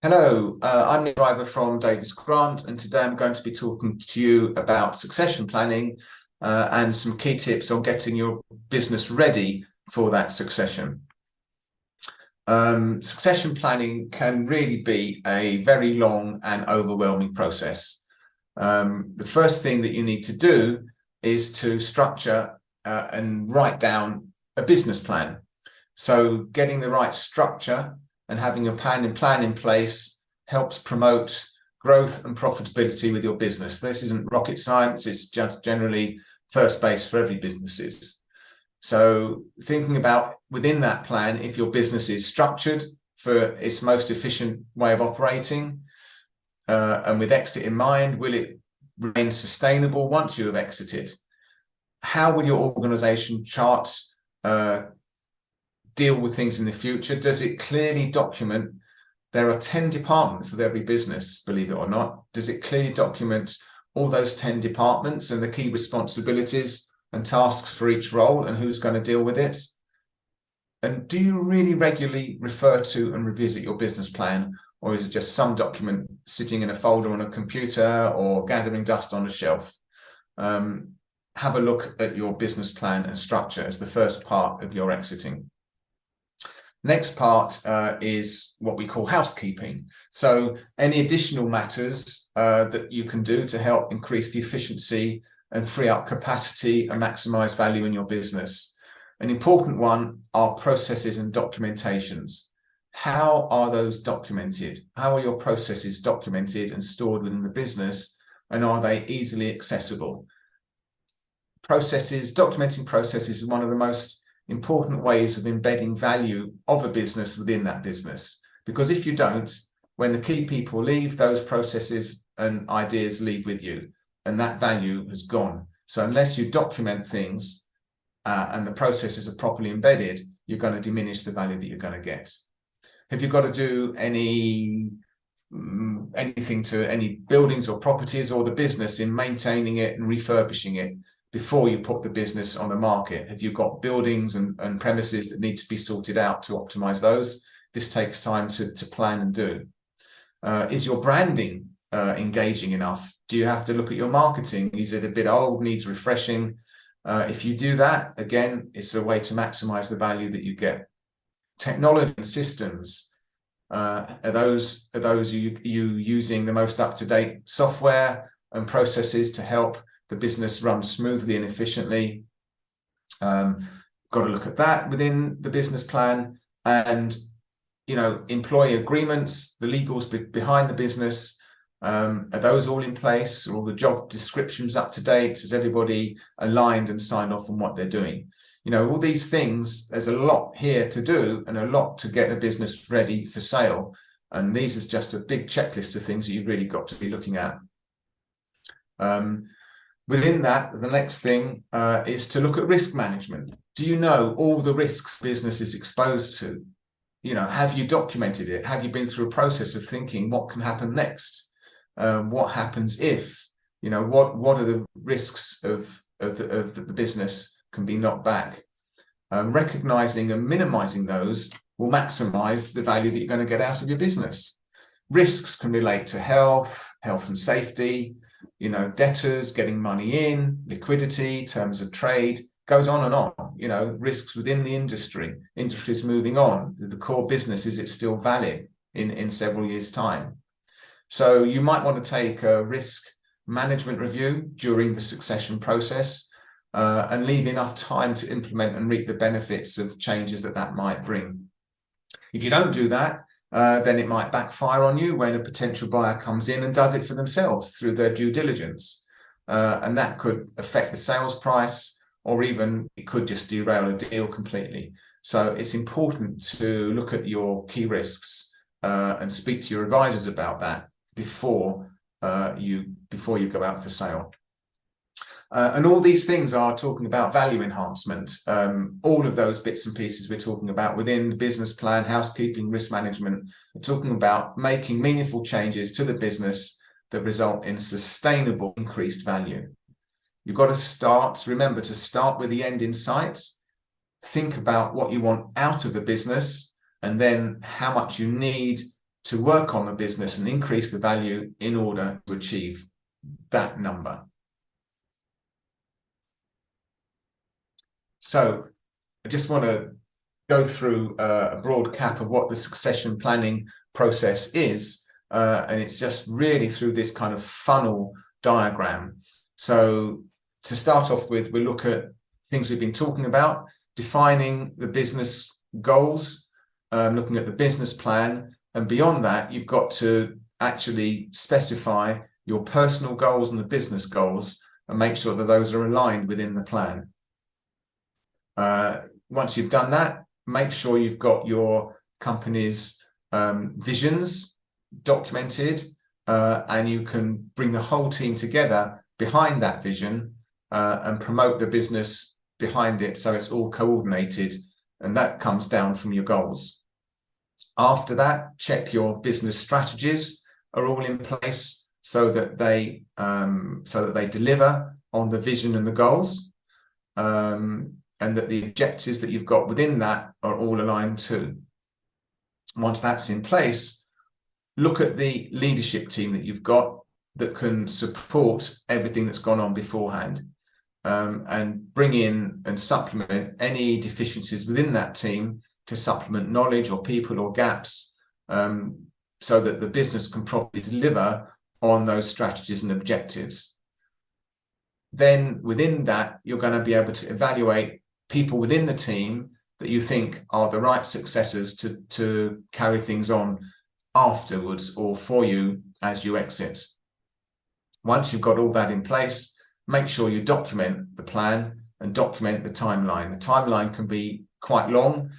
Hello, I'm Nick Driver from Davis Grant, and today I'm going to be talking to you about succession planning and some key tips on getting your business ready for that succession. Succession planning can really be a very long and overwhelming process. The first thing that you need to do is to structure and write down a business plan. So getting the right structure and having a plan in place helps promote growth and profitability with your business. This isn't rocket science, it's just generally first base for every business is. So thinking about within that plan, if your business is structured for its most efficient way of operating, and with exit in mind, will it remain sustainable once you have exited? How will your organization chart deal with things in the future? Does it clearly document there are 10 departments of every business, believe it or not? Does it clearly document all those 10 departments and the key responsibilities and tasks for each role and who's going to deal with it? And do you really regularly refer to and revisit your business plan, or is it just some document sitting in a folder on a computer or gathering dust on a shelf? Have a look at your business plan and structure as the first part of your exiting. Next part is what we call housekeeping. So any additional matters that you can do to help increase the efficiency and free up capacity and maximize value in your business. An important one are processes and documentations. How are those documented? How are your processes documented and stored within the business, and are they easily accessible? Documenting processes is one of the most important ways of embedding value of a business within that business. Because if you don't, when the key people leave, those processes and ideas leave with you, and that value has gone. So unless you document things and the processes are properly embedded, you're going to diminish the value that you're going to get. Have you got to do anything to any buildings or properties or the business in maintaining it and refurbishing it before you put the business on the market? Have you got buildings and premises that need to be sorted out to optimize those? This takes time to plan and do. Is your branding engaging enough? Do you have to look at your marketing? Is it a bit old, needs refreshing? If you do that, again, it's a way to maximize the value that you get. Technology and systems, are those you using the most up-to-date software and processes to help the business run smoothly and efficiently? Got to look at that within the business plan. And employee agreements, the legals behind the business, are those all in place? Are all the job descriptions up to date? Is everybody aligned and signed off on what they're doing? All these things, there's a lot here to do and a lot to get a business ready for sale. And these is just a big checklist of things that you've really got to be looking at. Within that, the next thing is to look at risk management. Do you know all the risks business is exposed to? Have you documented it? Have you been through a process of thinking what can happen next? What happens if? What are the risks of the business can be knocked back? Recognizing and minimizing those will maximize the value that you're going to get out of your business. Risks can relate to health and safety, debtors getting money in, liquidity, terms of trade, goes on and on. Risks within the industry's moving on. The core business, is it still valid in several years' time? So you might want to take a risk management review during the succession process and leave enough time to implement and reap the benefits of changes that might bring. If you don't do that, then it might backfire on you when a potential buyer comes in and does it for themselves through their due diligence. And that could affect the sales price, or even it could just derail a deal completely. So it's important to look at your key risks and speak to your advisors about that before you go out for sale. And all these things are talking about value enhancement. All of those bits and pieces we're talking about within the business plan, housekeeping, risk management, we're talking about making meaningful changes to the business that result in sustainable increased value. You've got to remember to start with the end in sight. Think about what you want out of the business and then how much you need to work on the business and increase the value in order to achieve that number. So I just want to go through a broad cap of what the succession planning process is. And it's just really through this kind of funnel diagram. So to start off with, we look at things we've been talking about, defining the business goals, looking at the business plan. And beyond that, you've got to actually specify your personal goals and the business goals and make sure that those are aligned within the plan. Once you've done that, make sure you've got your company's visions documented, and you can bring the whole team together behind that vision and promote the business behind it, so it's all coordinated, and that comes down from your goals. After that, check your business strategies are all in place so that they deliver on the vision and the goals, and that the objectives that you've got within that are all aligned too. Once that's in place, look at the leadership team that you've got that can support everything that's gone on beforehand, and bring in and supplement any deficiencies within that team to supplement knowledge or people or gaps, so that the business can properly deliver on those strategies and objectives. Then within that, you're going to be able to evaluate people within the team that you think are the right successors to carry things on afterwards or for you as you exit. Once you've got all that in place, make sure you document the plan and document the timeline. The timeline can be quite long.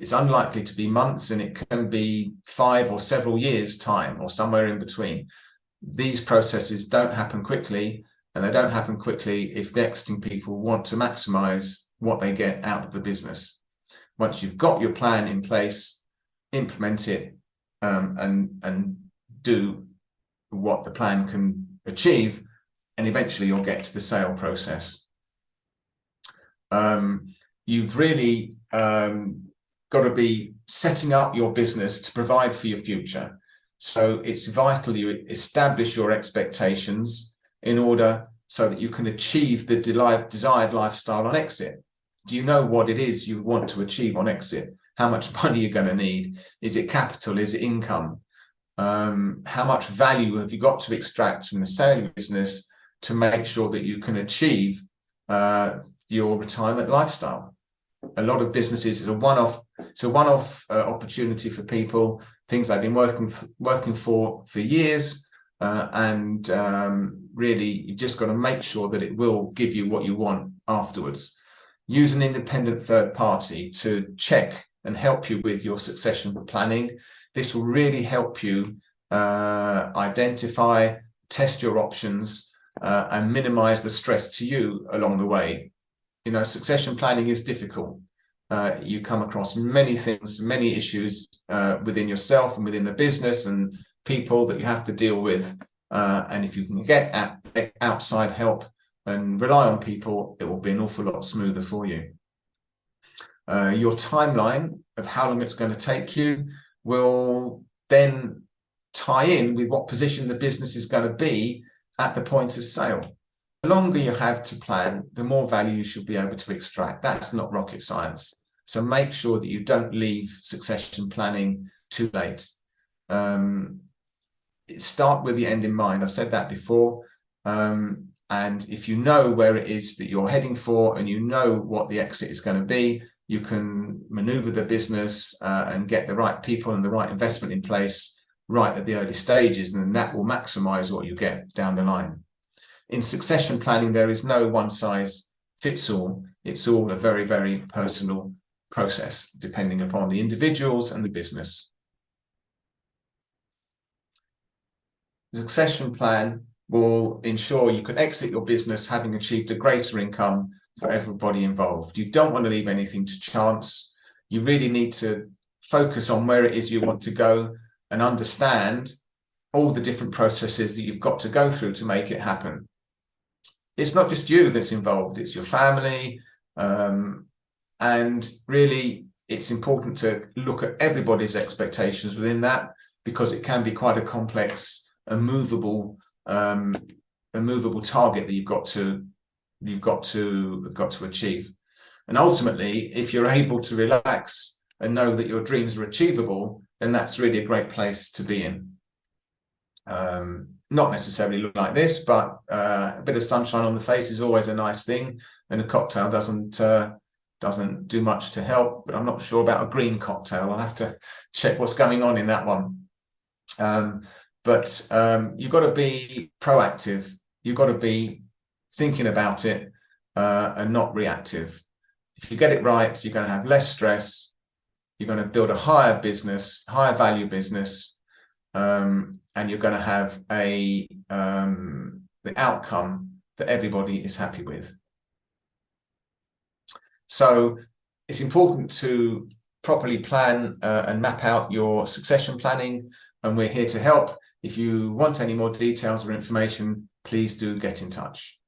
It's unlikely to be months, and it can be 5 or several years' time or somewhere in between. These processes don't happen quickly, and they don't happen quickly if the exiting people want to maximize what they get out of the business. Once you've got your plan in place, implement it, and do what the plan can achieve, and eventually you'll get to the sale process. You've really got to be setting up your business to provide for your future. So it's vital you establish your expectations in order so that you can achieve the desired lifestyle on exit. Do you know what it is you want to achieve on exit? How much money you're going to need? Is it capital? Is it income? How much value have you got to extract from the sale business to make sure that you can achieve your retirement lifestyle? A lot of businesses is a one-off. It's a one-off opportunity for people, things they've been working for years, and really you just got to make sure that it will give you what you want afterwards. Use an independent third party to check and help you with your succession planning. This will really help you identify, test your options, and minimize the stress to you along the way. You know, succession planning is difficult. You come across many things, many issues within yourself and within the business and people that you have to deal with. And if you can get outside help and rely on people, it will be an awful lot smoother for you. Your timeline of how long it's going to take you will then tie in with what position the business is going to be at the point of sale. The longer you have to plan, the more value you should be able to extract. That's not rocket science. So make sure that you don't leave succession planning too late. Start with the end in mind. I've said that before. And if you know where it is that you're heading for and you know what the exit is going to be, you can maneuver the business and get the right people and the right investment in place right at the early stages, and then that will maximize what you get down the line. In succession planning, there is no one size fits all. It's all a very, very personal process, depending upon the individuals and the business. The succession plan will ensure you can exit your business having achieved a greater income for everybody involved. You don't want to leave anything to chance. You really need to focus on where it is you want to go and understand all the different processes that you've got to go through to make it happen. It's not just you that's involved, it's your family. And really, it's important to look at everybody's expectations within that, because it can be quite a complex, a movable target that you've got to achieve. And ultimately, if you're able to relax and know that your dreams are achievable, then that's really a great place to be in. Not necessarily look like this, but a bit of sunshine on the face is always a nice thing, and a cocktail doesn't do much to help. But I'm not sure about a green cocktail. I'll have to check what's going on in that one. But you've got to be proactive. You've got to be thinking about it and not reactive. If you get it right, you're going to have less stress. You're going to build a higher business, higher value business, and you're going to have the outcome that everybody is happy with. So it's important to properly plan and map out your succession planning, and we're here to help. If you want any more details or information, please do get in touch.